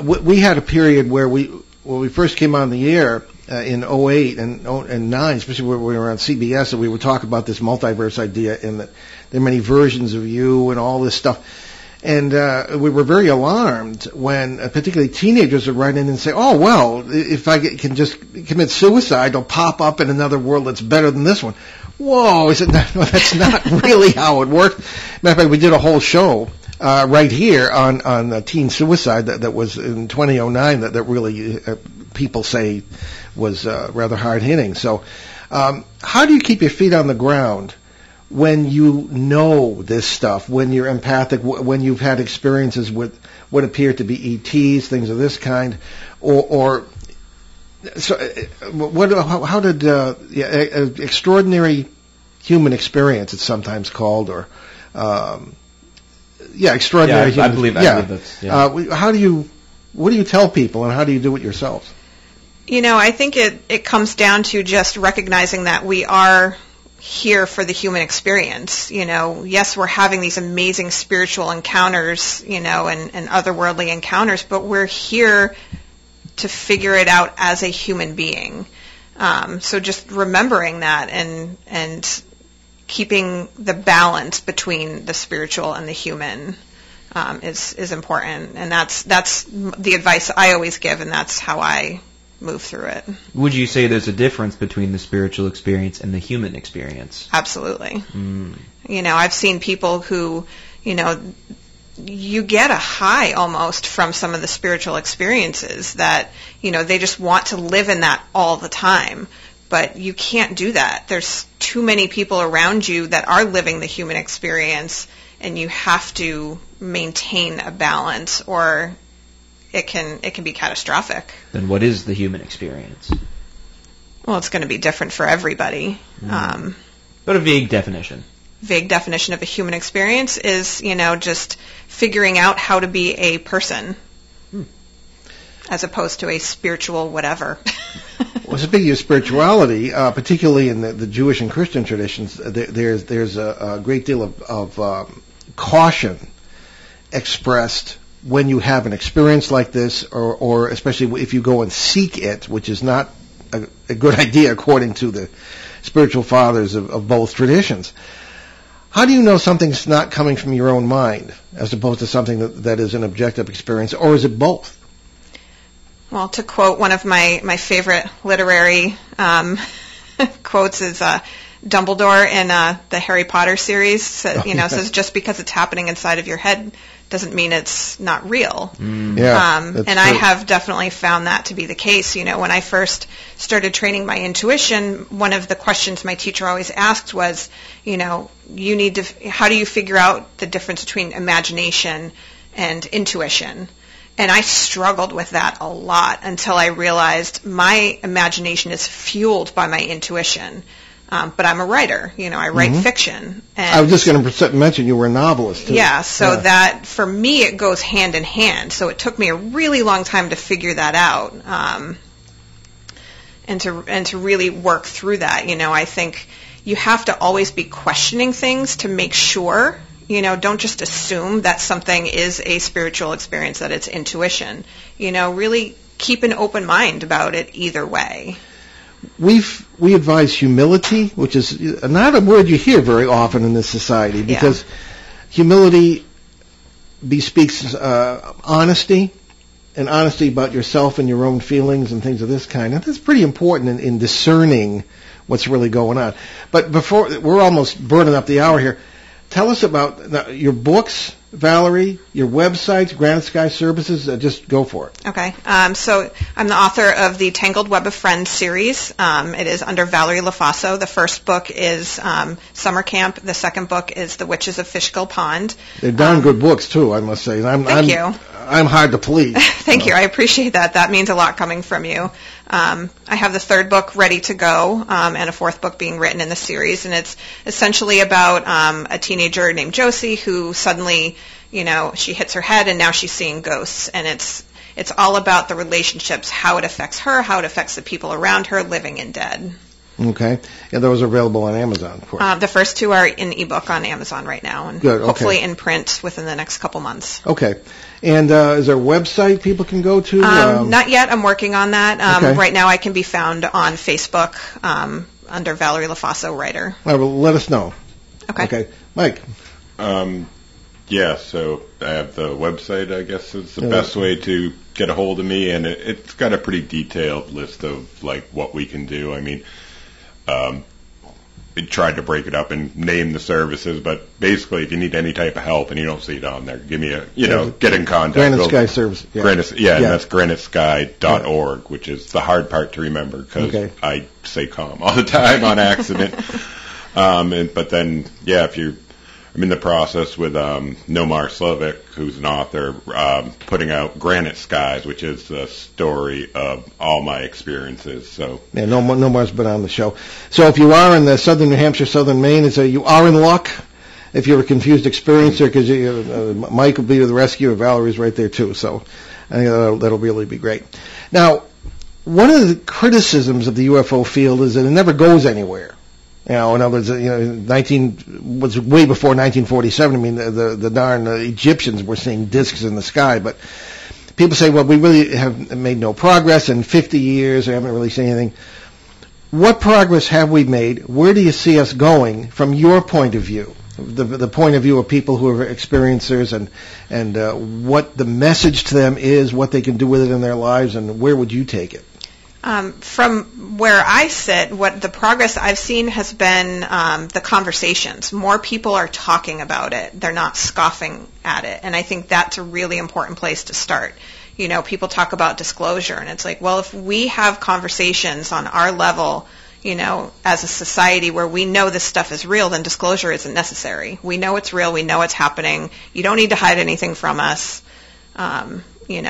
S2: We had a period where when we first came on the air in 2008 and 9, especially when we were on CBS, and we would talk about this multiverse idea, and that there are many versions of you and all this stuff. And we were very alarmed when particularly teenagers would write in and say, oh, well, if I can just commit suicide, I'll pop up in another world that's better than this one. Whoa, I said, no, that's not really how it worked. Matter of fact, we did a whole show right here on teen suicide that was in 2009 that really people say was rather hard-hitting. So how do you keep your feet on the ground when you know this stuff, when you're empathic, when you've had experiences with what appear to be ETs, things of this kind, how did extraordinary human experience, it's sometimes called, or extraordinary human.
S3: I believe that's. Yeah.
S2: What do you tell people, and how do you do it yourselves?
S4: I think it comes down to just recognizing that we are here for the human experience. Yes, we're having these amazing spiritual encounters, and otherworldly encounters, but we're here to figure it out as a human being. So just remembering that and keeping the balance between the spiritual and the human is important. And that's the advice I always give, and that's how I move through it.
S3: Would you say there's a difference between the spiritual experience and the human experience?
S4: Absolutely. I've seen people who, you get a high almost from some of the spiritual experiences that, they just want to live in that all the time. But you can't do that. There's too many people around you that are living the human experience, and you have to maintain a balance, or it can be catastrophic.
S3: Then what is the human experience?
S4: Well, it's going to be different for everybody.
S3: But a vague definition.
S4: Vague definition of a human experience is, just figuring out how to be a person, as opposed to a spiritual whatever.
S2: Well, speaking of spirituality, particularly in the Jewish and Christian traditions, there's a great deal of caution expressed when you have an experience like this, or especially if you go and seek it, which is not a good idea according to the spiritual fathers of both traditions. How do you know something's not coming from your own mind as opposed to something that is an objective experience, or is it both?
S4: Well, to quote one of my favorite literary quotes is Dumbledore in the Harry Potter series. Says just because it's happening inside of your head doesn't mean it's not real.
S2: And
S4: I have definitely found that to be the case. When I first started training my intuition, one of the questions my teacher always asked was, how do you figure out the difference between imagination and intuition? And I struggled with that a lot until I realized my imagination is fueled by my intuition. But I'm a writer, I write fiction. And
S2: I was just going to mention you were a novelist, too.
S4: Yeah, so that, for me, it goes hand in hand. So it took me a really long time to figure that out, and to really work through that. I think, you have to always be questioning things to make sure. Don't just assume that something is a spiritual experience, that it's intuition. Really keep an open mind about it either way.
S2: We advise humility, which is not a word you hear very often in this society, because humility bespeaks honesty, and honesty about yourself and your own feelings and things of this kind. And that's pretty important in discerning what's really going on. But before, we're almost burning up the hour here. Tell us about your books, Valerie, your websites, Granite Sky Services. Just go for it.
S4: Okay. So I'm the author of the Tangled Web of Friends series. It is under Valerie Lofaso. The first book is Summer Camp. The second book is The Witches of Fishkill Pond.
S2: They're darn good books, too, I must say.
S4: Thank you.
S2: I'm hard to please.
S4: Thank you. I appreciate that. That means a lot coming from you. I have the third book ready to go, and a fourth book being written in the series, and it's essentially about a teenager named Josie who suddenly, she hits her head and now she's seeing ghosts, and it's all about the relationships, how it affects her, how it affects the people around her, living and dead.
S2: Okay. And those are available on Amazon, of course.
S4: The first two are in ebook on Amazon right now, and hopefully in print within the next couple months.
S2: Okay. And is there a website people can go to?
S4: Not yet. I'm working on that. Okay. Right now I can be found on Facebook under Valerie Lofaso Writer.
S2: All right, well, let us know.
S4: Okay.
S2: Mike?
S5: So I have the website, I guess is the best way to get a hold of me, and it's got a pretty detailed list of, what we can do. I mean, I tried to break it up and name the services, but basically, if you need any type of help and you don't see it on there, give me get in contact.
S2: Granite Sky Service.
S5: Yeah. And that's granitesky.org, which is the hard part to remember because I say COM all the time on accident. But then, I'm in the process with Nomar Slovic, who's an author, putting out Granite Skies, which is the story of all my experiences. So
S2: Nomar's been on the show. So if you are in the southern New Hampshire, southern Maine, you are in luck. If you're a confused experiencer, because Mike will be to the rescue, and Valerie's right there too. So I think that'll really be great. Now, one of the criticisms of the UFO field is that it never goes anywhere. In other words, was way before 1947. I mean, the darn Egyptians were seeing discs in the sky. But people say, well, we really have made no progress in 50 years. We haven't really seen anything. What progress have we made? Where do you see us going from your point of view, the point of view of people who are experiencers, and what the message to them is, what they can do with it in their lives, and where would you take it?
S4: From where I sit, what the progress I've seen has been the conversations. More people are talking about it. They're not scoffing at it. And I think that's a really important place to start. People talk about disclosure, and it's like, well, if we have conversations on our level, as a society where we know this stuff is real, then disclosure isn't necessary. We know it's real. We know it's happening. You don't need to hide anything from us. We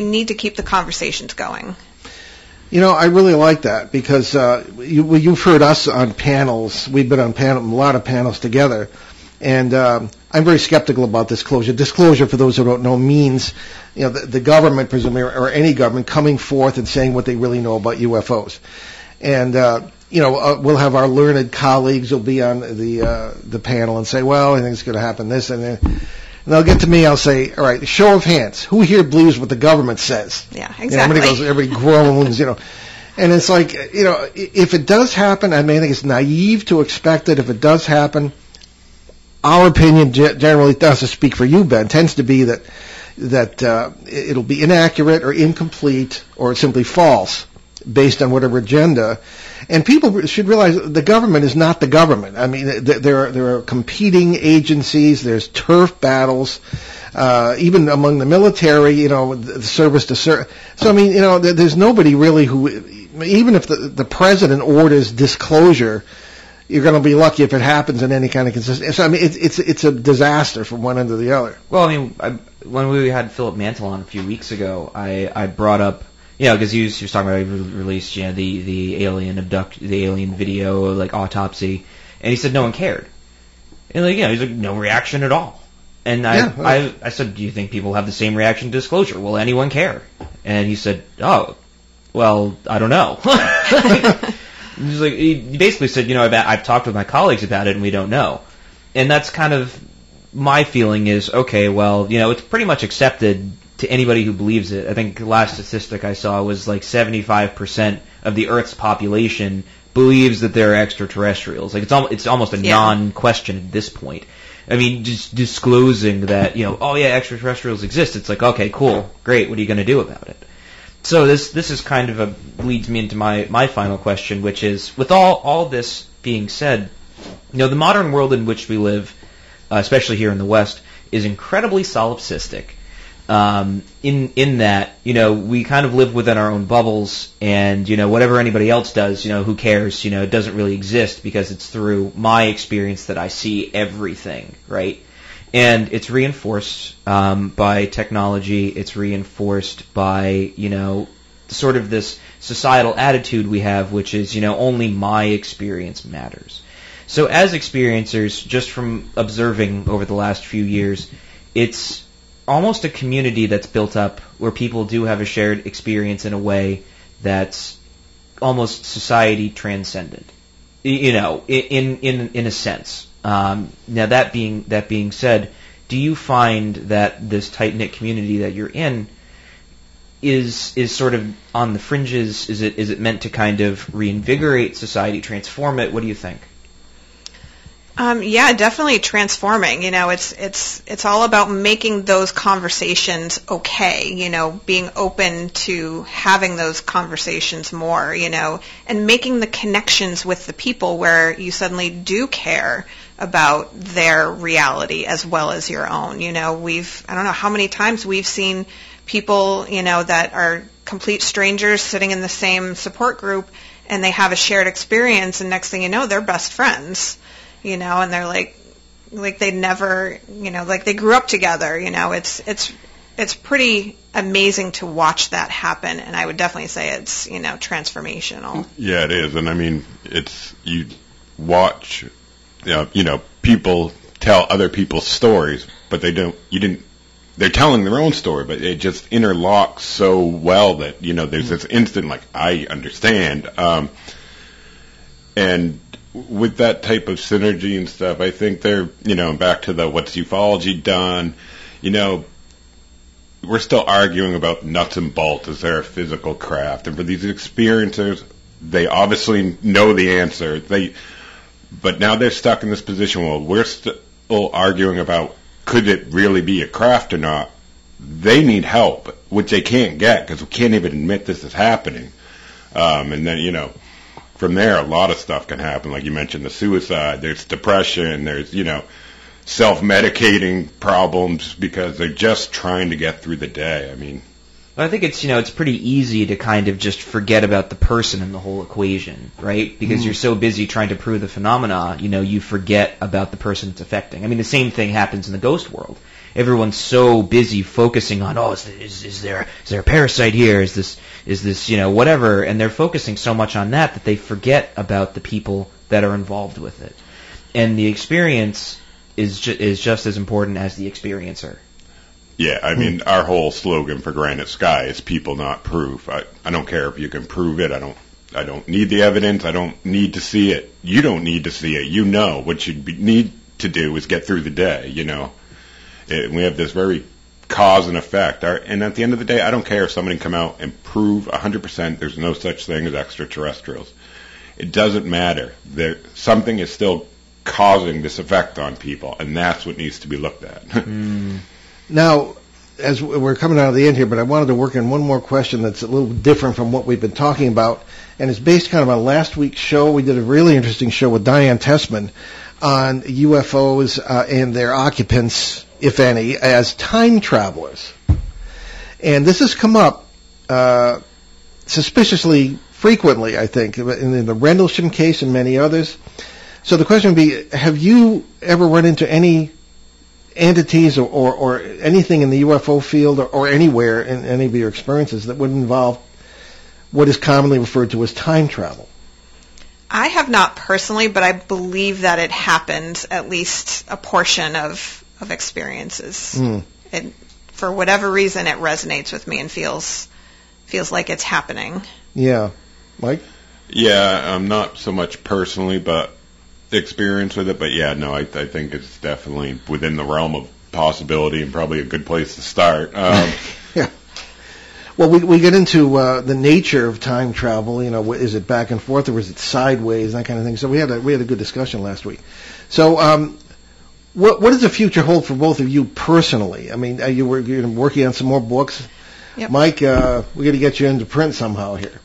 S4: need to keep the conversations going.
S2: I really like that because you've heard us on panels. We've been on a lot of panels together, and I'm very skeptical about disclosure. Disclosure, for those who don't know, means the government, presumably, or any government, coming forth and saying what they really know about UFOs. And we'll have our learned colleagues will be on the panel and say, well, I think it's going to happen this and then. And they'll get to me, I'll say, all right, show of hands. Who here believes what the government says?
S4: Yeah, exactly.
S2: Everybody groans, And it's like, if it does happen, I think it's naive to expect it. If it does happen, our opinion generally doesn't speak for you, Ben, tends to be that it'll be inaccurate or incomplete or simply false based on whatever agenda. And people should realize the government is not the government. I mean, there are competing agencies. There's turf battles, even among the military. The service to service. So I mean, there's nobody really who, even if the president orders disclosure, you're going to be lucky if it happens in any kind of consistency. So I mean, it's a disaster from one end to the other.
S3: Well, I mean, when we had Philip Mantle on a few weeks ago, I brought up. Because he was talking about he released, the alien video, autopsy, and he said no one cared. And he's like, no reaction at all. And I said, do you think people have the same reaction to disclosure? Will anyone care? And he said, oh, well, I don't know. He's like, he basically said, I've talked with my colleagues about it and we don't know. And that's kind of my feeling is, okay, well, it's pretty much accepted to anybody who believes it. I think the last statistic I saw was like 75% of the Earth's population believes that there are extraterrestrials. Like it's almost a non-question at this point. I mean, just disclosing that, extraterrestrials exist. It's like, okay, cool, great. What are you going to do about it? So this is kind of leads me into my final question, which is, with all this being said, the modern world in which we live, especially here in the West, is incredibly solipsistic. In that, we kind of live within our own bubbles, and, whatever anybody else does, who cares, it doesn't really exist because it's through my experience that I see everything, right? And it's reinforced, by technology, it's reinforced by, sort of this societal attitude we have, which is, only my experience matters. So as experiencers, just from observing over the last few years, it's almost a community that's built up where people do have a shared experience in a way that's almost society transcendent, in a sense. Now that being said, do you find that this tight-knit community that you're in is sort of on the fringes? Is it meant to kind of reinvigorate society, transform it? What do you think?
S4: Yeah, definitely transforming. It's all about making those conversations okay, being open to having those conversations more, and making the connections with the people where you suddenly do care about their reality as well as your own. I don't know how many times we've seen people, that are complete strangers sitting in the same support group, and they have a shared experience, and next thing you know, they're best friends. And they're like they never, like they grew up together. It's pretty amazing to watch that happen, and I would definitely say it's, transformational.
S5: Yeah, it is, and I mean, you watch, people tell other people's stories, but they're telling their own story, but it just interlocks so well that, there's this instant, like, I understand, and with that type of synergy and stuff, I think they're, back to the what's ufology done, we're still arguing about nuts and bolts. Is there a physical craft? And for these experiencers, they obviously know the answer. But now they're stuck in this position where we're still arguing about could it really be a craft or not. They need help, which they can't get because we can't even admit this is happening. And then, from there, a lot of stuff can happen. Like you mentioned, the suicide, there's depression, there's, self-medicating problems because they're just trying to get through the day. I mean,
S3: I think it's pretty easy to kind of just forget about the person in the whole equation, right? Because you're so busy trying to prove the phenomena, you forget about the person it's affecting. I mean, the same thing happens in the ghost world. Everyone's so busy focusing on, is there a parasite here? Is this whatever? And they're focusing so much on that they forget about the people that are involved with it. And the experience is just as important as the experiencer.
S5: Yeah, I mean, our whole slogan for Granite Sky is people, not proof. I don't care if you can prove it. I don't need the evidence. I don't need to see it. You don't need to see it. What you need to do is get through the day, we have this very cause and effect. And at the end of the day, I don't care if somebody can come out and prove 100% there's no such thing as extraterrestrials. It doesn't matter. Something is still causing this effect on people, and that's what needs to be looked at.
S2: Now, as we're coming out of the end here, but I wanted to work in one more question that's a little different from what we've been talking about, and it's based kind of on last week's show. We did a really interesting show with Diane Tessman on UFOs and their occupants, if any, as time travelers. And this has come up suspiciously frequently, I think, in the Rendlesham case and many others. So the question would be, have you ever run into any entities or anything in the UFO field or anywhere in any of your experiences that would involve what is commonly referred to as time travel?
S4: I have not personally, but I believe that it happens at least a portion of experiences. For whatever reason, it resonates with me and feels like it's happening.
S2: Yeah. Mike?
S5: Yeah, not so much personally, but experience with it. But yeah, no, I think it's definitely within the realm of possibility and probably a good place to start.
S2: Yeah. Well, we get into the nature of time travel. You know, is it back and forth or is it sideways, that kind of thing. So we had a good discussion last week. So what does the future hold for both of you personally? I mean, you're working on some more books.
S4: Yep.
S2: Mike, we got to get you into print somehow here.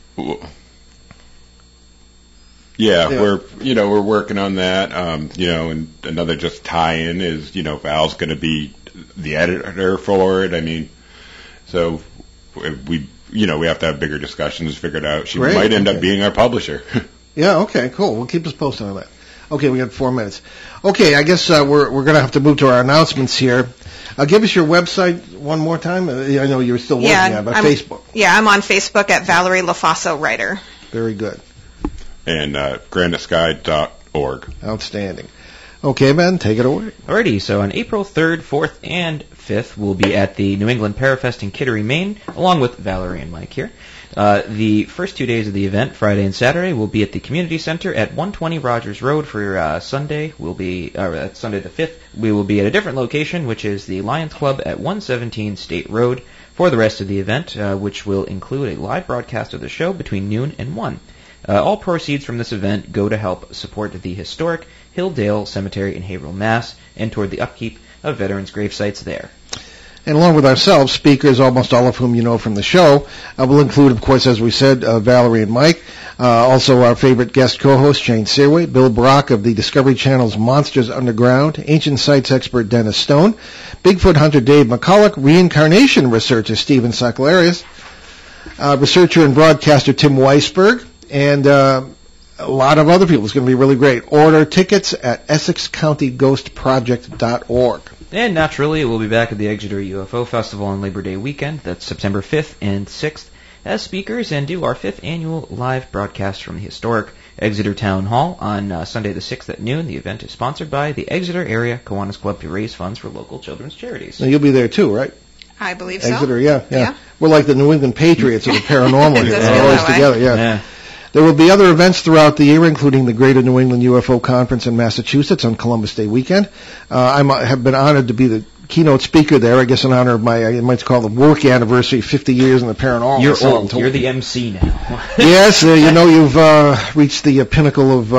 S5: Yeah, we're working on that. And another just tie-in is, Val's going to be the editor for it. I mean, so we have to have bigger discussions, figure it out. She might end up being our publisher.
S2: Yeah, okay, cool. We'll keep us posted on that. Okay, we got 4 minutes. Okay, I guess we're going to have to move to our announcements here. Give us your website one more time. I know you're still working on it, but Facebook.
S4: Yeah, I'm on Facebook at Valerie Lofaso Writer.
S2: Very good.
S5: And granitesky.org.
S2: Outstanding. Okay, Ben, take it away.
S3: Alrighty, so on April 3rd, 4th, and 5th, we'll be at the New England Parafest in Kittery, Maine, along with Valerie and Mike here. The first 2 days of the event, Friday and Saturday, will be at the Community Center at 120 Rogers Road. For Sunday, Sunday the 5th, we will be at a different location, which is the Lions Club at 117 State Road for the rest of the event, which will include a live broadcast of the show between noon and 1. All proceeds from this event go to help support the historic Hilldale Cemetery in Haverhill, Mass., and toward the upkeep of veterans' grave sites there.
S2: And along with ourselves, speakers, almost all of whom you know from the show, will include, of course, as we said, Valerie and Mike. Also our favorite guest co-host, Shane Searway, Bill Brock of the Discovery Channel's Monsters Underground, ancient sites expert Dennis Stone, Bigfoot hunter Dave McCulloch, reincarnation researcher Stephen Sacklarius, researcher and broadcaster Tim Weisberg, and a lot of other people. It's going to be really great. Order tickets at EssexCountyGhostProject.org.
S3: And naturally, we'll be back at the Exeter UFO Festival on Labor Day weekend. That's September 5th and 6th as speakers, and do our 5th annual live broadcast from the historic Exeter Town Hall on Sunday the 6th at noon. The event is sponsored by the Exeter Area Kiwanis Club to raise funds for local children's charities.
S2: Now, you'll be there too, right?
S4: I believe so.
S2: Exeter, yeah. We're like the New England Patriots of the paranormal here. We're always together, yeah. There will be other events throughout the year, including the Greater New England UFO Conference in Massachusetts on Columbus Day weekend. I have been honored to be the keynote speaker there, I guess in honor of my, you might call it, work anniversary, 50 years in the paranormal.
S3: You're old. You're the MC now.
S2: Yes, you've reached the pinnacle of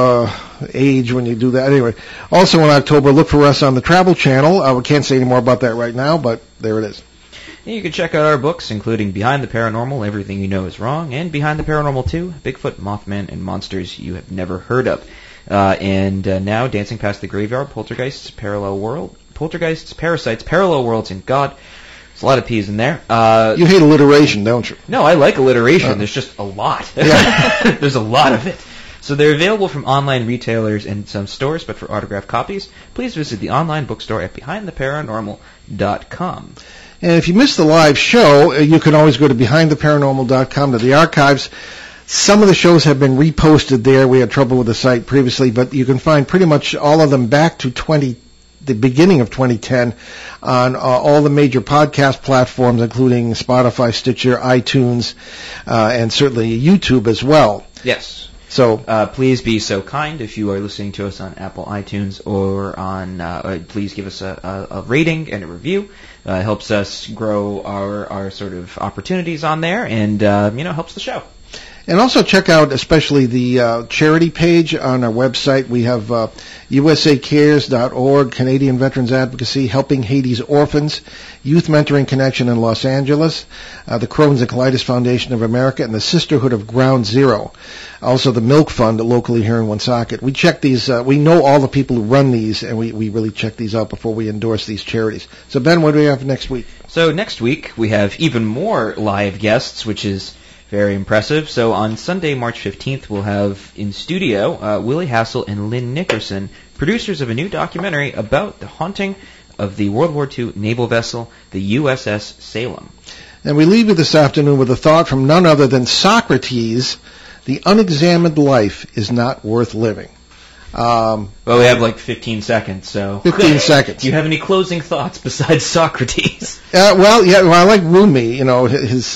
S2: age when you do that. Anyway, also in October, look for us on the Travel Channel. We can't say any more about that right now, but there it is.
S3: You can check out our books, including Behind the Paranormal, Everything You Know Is Wrong, and Behind the Paranormal 2, Bigfoot, Mothman, and Monsters You Have Never Heard Of. And now, Dancing Past the Graveyard, Poltergeists, Parasites, Parallel Worlds, and God. There's a lot of P's in there.
S2: You hate alliteration, don't you?
S3: No, I like alliteration. There's just a lot.
S2: Yeah.
S3: There's a lot of it. So they're available from online retailers and some stores, but for autographed copies, please visit the online bookstore at BehindTheParanormal.com.
S2: And if you missed the live show, you can always go to BehindTheParanormal.com to the archives. Some of the shows have been reposted there. We had trouble with the site previously, but you can find pretty much all of them back to the beginning of 2010 on all the major podcast platforms, including Spotify, Stitcher, iTunes, and certainly YouTube as well.
S3: Yes.
S2: So
S3: please be so kind if you are listening to us on Apple iTunes or on. Please give us a rating and a review. It helps us grow our sort of opportunities on there, and helps the show.
S2: And also check out especially the charity page on our website. We have USACares.org, Canadian Veterans Advocacy, Helping Haiti's Orphans, Youth Mentoring Connection in Los Angeles, the Crohn's and Colitis Foundation of America, and the Sisterhood of Ground Zero. Also the Milk Fund locally here in Woonsocket. We check these, we know all the people who run these, and we really check these out before we endorse these charities. So Ben, what do we have next week?
S3: So next week we have even more live guests, which is very impressive. So on Sunday, March 15th, we'll have in studio Willie Hassel and Lynn Nickerson, producers of a new documentary about the haunting of the World War II naval vessel, the USS Salem.
S2: And we leave you this afternoon with a thought from none other than Socrates: the unexamined life is not worth living.
S3: Well, we have like 15 seconds, so...
S2: 15 seconds.
S3: Do you have any closing thoughts besides Socrates?
S2: Well, I like Rumi. His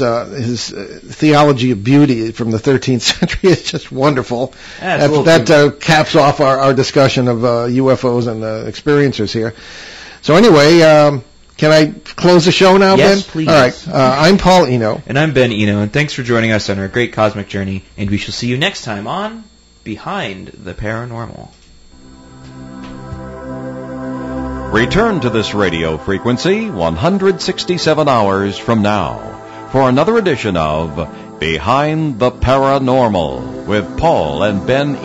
S2: theology of beauty from the 13th century is just wonderful. That caps off our discussion of UFOs and experiencers here. So anyway, can I close the show now, Ben?
S3: Yes, please.
S2: All right. I'm Paul Eno.
S3: And I'm Ben Eno, and thanks for joining us on our great cosmic journey, and we shall see you next time on Behind the Paranormal.
S1: Return to this radio frequency 167 hours from now for another edition of Behind the Paranormal with Paul and Ben